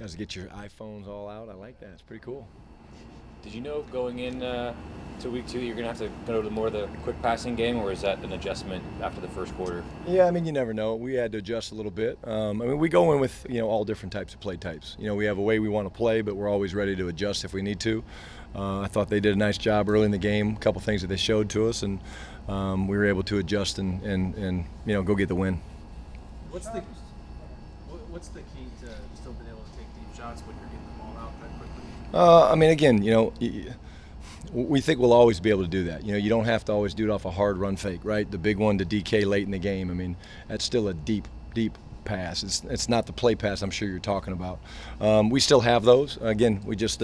guys to get your iPhones all out. I like that. It's pretty cool. Did you know going in to week 2 you're going to have to go to more of the quick passing game, or is that an adjustment after the first quarter? Yeah, I mean, you never know. We had to adjust a little bit. I mean, we go in with all different types of play types. We have a way we want to play, but we're always ready to adjust if we need to. I thought they did a nice job early in the game. A couple things that they showed to us, and we were able to adjust and go get the win. What's the key to still being able to take deep shots when you're getting the ball out that quickly? I mean, again, we think we'll always be able to do that. You don't have to always do it off a hard run fake, right? The big one to DK late in the game. I mean, that's still a deep pass. It's not the play pass I'm sure you're talking about. We still have those. Again, we just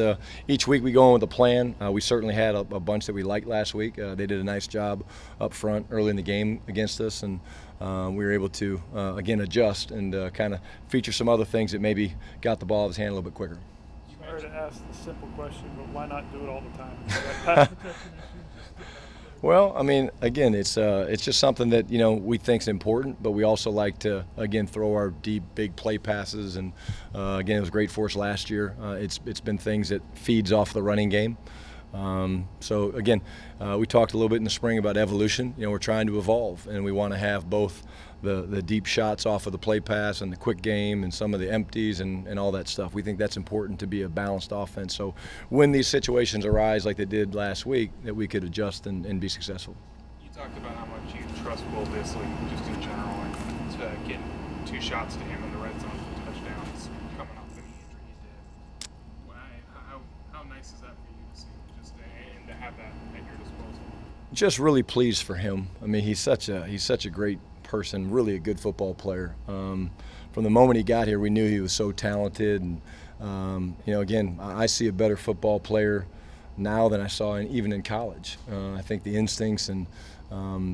each week we go in with a plan. We certainly had a bunch that we liked last week. They did a nice job up front early in the game against us, and we were able to again adjust and kind of feature some other things that maybe got the ball out of his hand a little bit quicker. Sorry to ask the simple question, but why not do it all the time? Pass protection issues. Well, I mean, again, it's just something that we think is important, but we also like to again throw our deep, big play passes, and again, it was great for us last year. It's been things that feeds off the running game. So again, we talked a little bit in the spring about evolution. We're trying to evolve, and we want to have both the deep shots off of the play pass and the quick game and some of the empties and all that stuff. We think that's important to be a balanced offense. So when these situations arise like they did last week, that we could adjust and be successful. You talked about how much you trust Will Disley just in general, and to get 2 shots to him in the red zone for touchdowns coming off the knee injury he did. How nice is that for you to see, just and to have that at your disposal? Just really pleased for him. I mean, he's such a great person, really a good football player. From the moment he got here, we knew he was so talented, and again, I see a better football player now than I saw even in college. I think the instincts and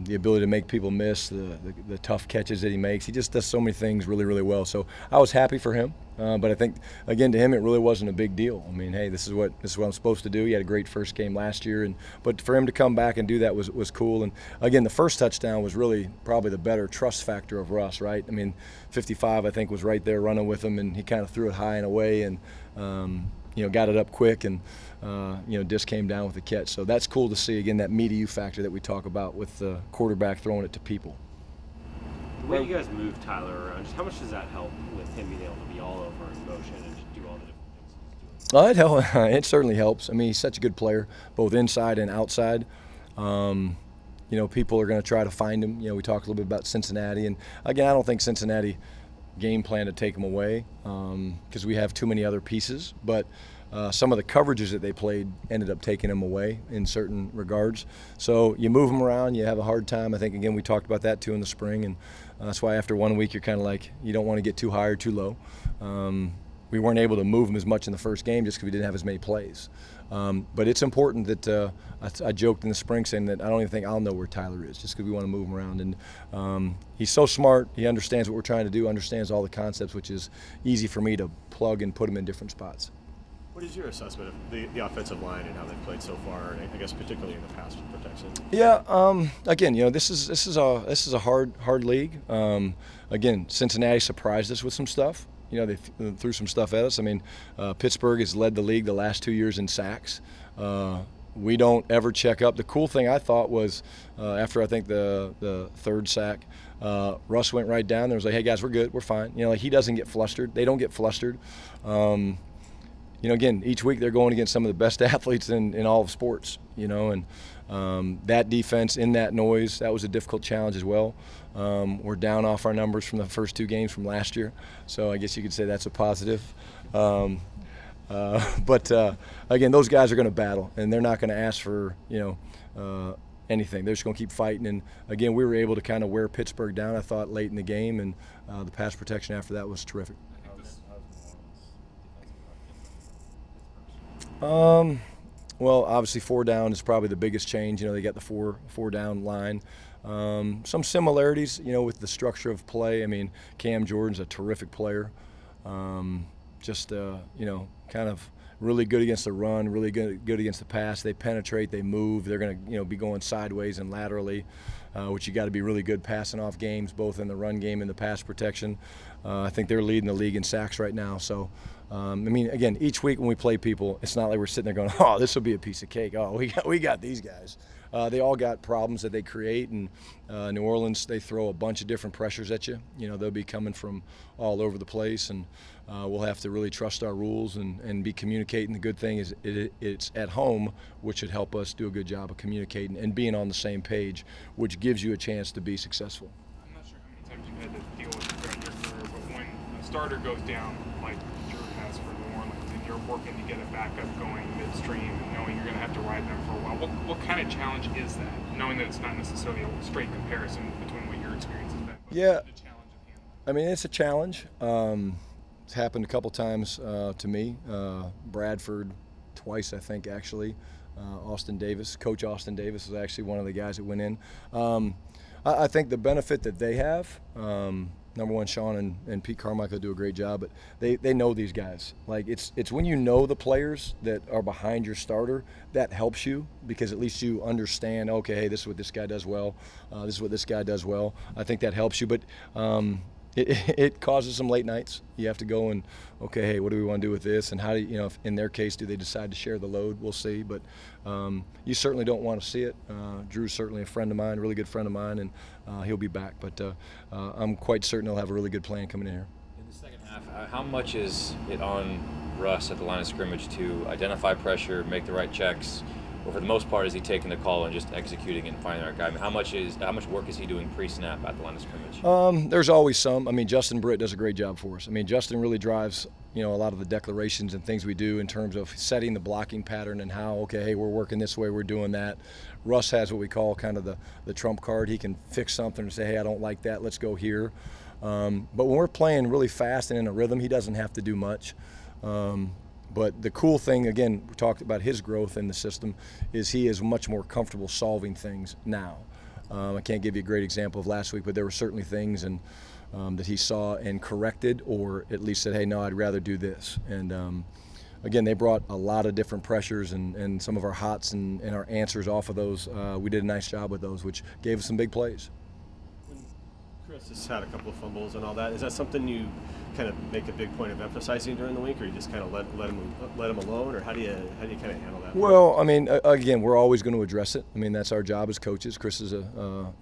the ability to make people miss, the tough catches that he makes, he just does so many things really, really well. So I was happy for him, but I think again to him it really wasn't a big deal. I mean, hey, this is what I'm supposed to do. He had a great first game last year, but for him to come back and do that was cool. And again, the first touchdown was really probably the better trust factor of Russ, right? I mean, 55 I think was right there running with him, and he kind of threw it high and away, and got it up quick, and Dis came down with the catch. So that's cool to see, again, that me to you factor that we talk about with the quarterback throwing it to people. The way you guys move Tyler around, just how much does that help with him being able to be all over in motion and just do all the different things he's doing? It certainly helps. I mean, he's such a good player, both inside and outside. People are going to try to find him. We talked a little bit about Cincinnati, and again, I don't think Cincinnati game plan to take him away because we have too many other pieces, but some of the coverages that they played ended up taking him away in certain regards. So you move him around, you have a hard time. I think, again, we talked about that too in the spring, and that's why after 1 week you're kind of like, you don't want to get too high or too low. We weren't able to move him as much in the first game just because we didn't have as many plays. But it's important that I joked in the spring saying that I don't even think I'll know where Tyler is just because we want to move him around. And he's so smart. He understands what we're trying to do, understands all the concepts, which is easy for me to plug and put him in different spots. What is your assessment of the offensive line and how they've played so far, and I guess particularly in the pass protection? Yeah. Again, this is a hard league. Again, Cincinnati surprised us with some stuff. They threw some stuff at us. I mean, Pittsburgh has led the league the last 2 years in sacks. We don't ever check up. The cool thing I thought was after I think the third sack, Russ went right down there and was like, "Hey guys, we're good, we're fine." He doesn't get flustered. They don't get flustered. Again, each week they're going against some of the best athletes in all of sports. And that defense in that noise, that was a difficult challenge as well. We're down off our numbers from the first 2 games from last year, so I guess you could say that's a positive. But again, those guys are going to battle, and they're not going to ask for anything. They're just going to keep fighting. And again, we were able to kind of wear Pittsburgh down, I thought, late in the game, and the pass protection after that was terrific. Well, obviously 4 down is probably the biggest change. They got the four down line. Some similarities, with the structure of play. I mean, Cam Jordan's a terrific player. Kind of really good against the run, really good against the pass. They penetrate, they move. They're going to be going sideways and laterally, which you got to be really good passing off games, both in the run game and the pass protection. I think they're leading the league in sacks right now. So I mean, again, each week when we play people, it's not like we're sitting there going, oh, this will be a piece of cake. Oh, we got these guys. They all got problems that they create, and New Orleans, they throw a bunch of different pressures at you. You know, they'll be coming from all over the place, and we'll have to really trust our rules and be communicating. The good thing is it's at home, which should help us do a good job of communicating and being on the same page, which gives you a chance to be successful. I'm not sure how many times you've had to deal with it throughout your career, but when a starter goes down, like Drew has for New Orleans, and you're working to get a backup going midstream and knowing you're going to have to ride them for a while, what kind of challenge is that? Knowing that it's not necessarily a straight comparison between what your experience has been, but Yeah. the challenge of handling. I mean, it's a challenge. It's happened a couple times to me. Bradford, twice, I think, actually. Austin Davis, Coach Austin Davis is actually one of the guys that went in. I think the benefit that they have, number one, Sean and Pete Carmichael do a great job, but they know these guys. Like, it's when you know the players that are behind your starter, that helps you, because at least you understand, okay, hey, this is what this guy does well, this is what this guy does well. I think that helps you, but it causes some late nights. You have to go and, okay, hey, what do we want to do with this? And how do you know, if in their case, do they decide to share the load? We'll see. But you certainly don't want to see it. Drew's certainly a friend of mine, really good friend of mine, and he'll be back. But I'm quite certain they'll have a really good plan coming in here. In the second half, how much is it on Russ at the line of scrimmage to identify pressure, make the right checks? Or for the most part, is he taking the call and just executing and finding the right guy? I mean, how much work is he doing pre-snap at the line of scrimmage? There's always some. I mean, Justin Britt does a great job for us. I mean, Justin really drives, you know, a lot of the declarations and things we do in terms of setting the blocking pattern and how, okay, hey, we're working this way, we're doing that. Russ has what we call kind of the trump card. He can fix something and say, hey, I don't like that, let's go here. But when we're playing really fast and in a rhythm, he doesn't have to do much. But the cool thing, again, we talked about his growth in the system, is he is much more comfortable solving things now. I can't give you a great example of last week, but there were certainly things that he saw and corrected, or at least said, hey, no, I'd rather do this. And again, they brought a lot of different pressures and some of our hots and our answers off of those. We did a nice job with those, which gave us some big plays. When Chris has had a couple of fumbles and all that, is that something you kind of make a big point of emphasizing during the week, or you just kind of let him alone, or how do you kind of handle that? Well, I mean, again, we're always going to address it. I mean, that's our job as coaches. Chris is a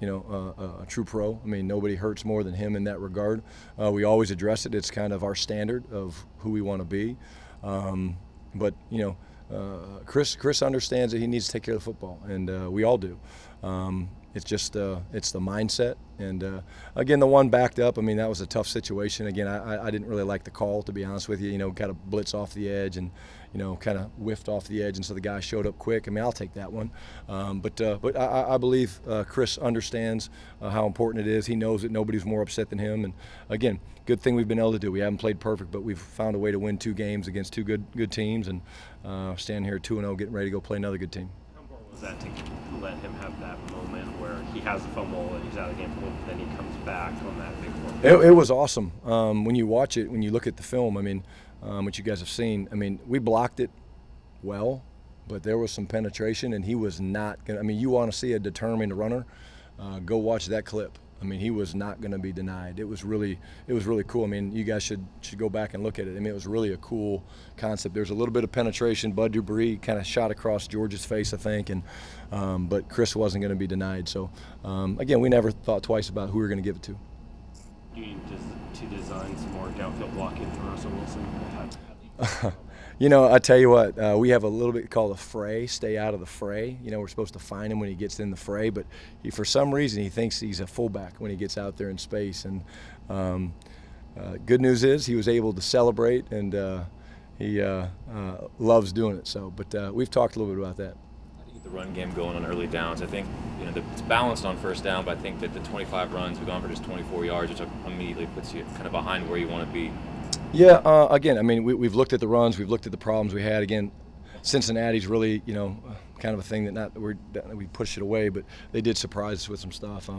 true pro. I mean, nobody hurts more than him in that regard. We always address it. It's kind of our standard of who we want to be. But you know, Chris understands that he needs to take care of the football, and we all do. It's just it's the mindset, and again, the one backed up. I mean, that was a tough situation. Again, I didn't really like the call, to be honest with you. You know, kind of blitz off the edge, and you know, kind of whiffed off the edge, and so the guy showed up quick. I mean, I'll take that one. But I believe Chris understands how important it is. He knows that nobody's more upset than him. And again, good thing we've been able to do. We haven't played perfect, but we've found a way to win 2 games against 2 good teams, and standing here 2-0, getting ready to go play another good team. How important was that to let him have that moment where he has a fumble and he's out of the game for a little bit, then he comes back on that big one? It was awesome. When you watch it, when you look at the film, I mean, which you guys have seen, I mean, we blocked it well, but there was some penetration, and he was not going to – I mean, you want to see a determined runner, go watch that clip. I mean, he was not going to be denied. It was really cool. I mean, you guys should go back and look at it. I mean, it was really a cool concept. There's a little bit of penetration. Bud Dupree kind of shot across George's face, I think, and but Chris wasn't going to be denied. So, again, we never thought twice about who we were going to give it to. Do you need to design some more downfield blocking for Russell Wilson? You know, I tell you what, we have a little bit called a fray, stay out of the fray. You know, we're supposed to find him when he gets in the fray, but for some reason he thinks he's a fullback when he gets out there in space. And good news is he was able to celebrate, and he loves doing it. So, but we've talked a little bit about that. How do you get the run game going on early downs? I think, you know, it's balanced on first down, but I think that the 25 runs, we've gone for just 24 yards, which immediately puts you kind of behind where you want to be. Yeah, again, I mean, we've looked at the runs, we've looked at the problems we had. Again, Cincinnati's really, you know, kind of a thing that we pushed it away, but they did surprise us with some stuff.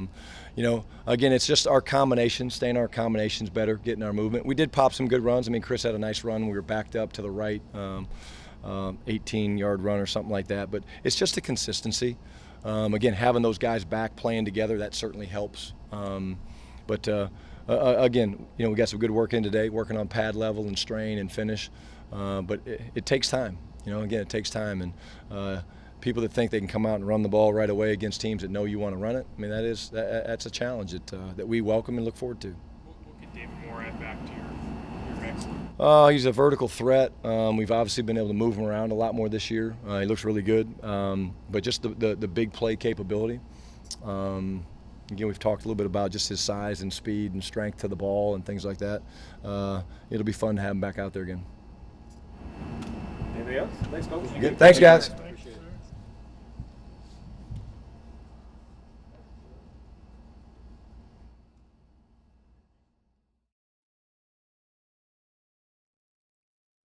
You know, again, it's just our combinations, staying our combinations better, getting our movement. We did pop some good runs. I mean, Chris had a nice run. We were backed up to the right, 18-yard run or something like that. But it's just a consistency. Again, having those guys back playing together, that certainly helps. But again, you know, we got some good work in today, working on pad level and strain and finish, but it takes time. You know, again, it takes time, and people that think they can come out and run the ball right away against teams that know you want to run it, I mean, that's a challenge that we welcome and look forward to. What could David Moore add back to your mix? He's a vertical threat. We've obviously been able to move him around a lot more this year. He looks really good, but just the big play capability. Again, we've talked a little bit about just his size and speed and strength to the ball and things like that. It'll be fun to have him back out there again. Anything else? Thanks, Coach. Good. Thanks, guys.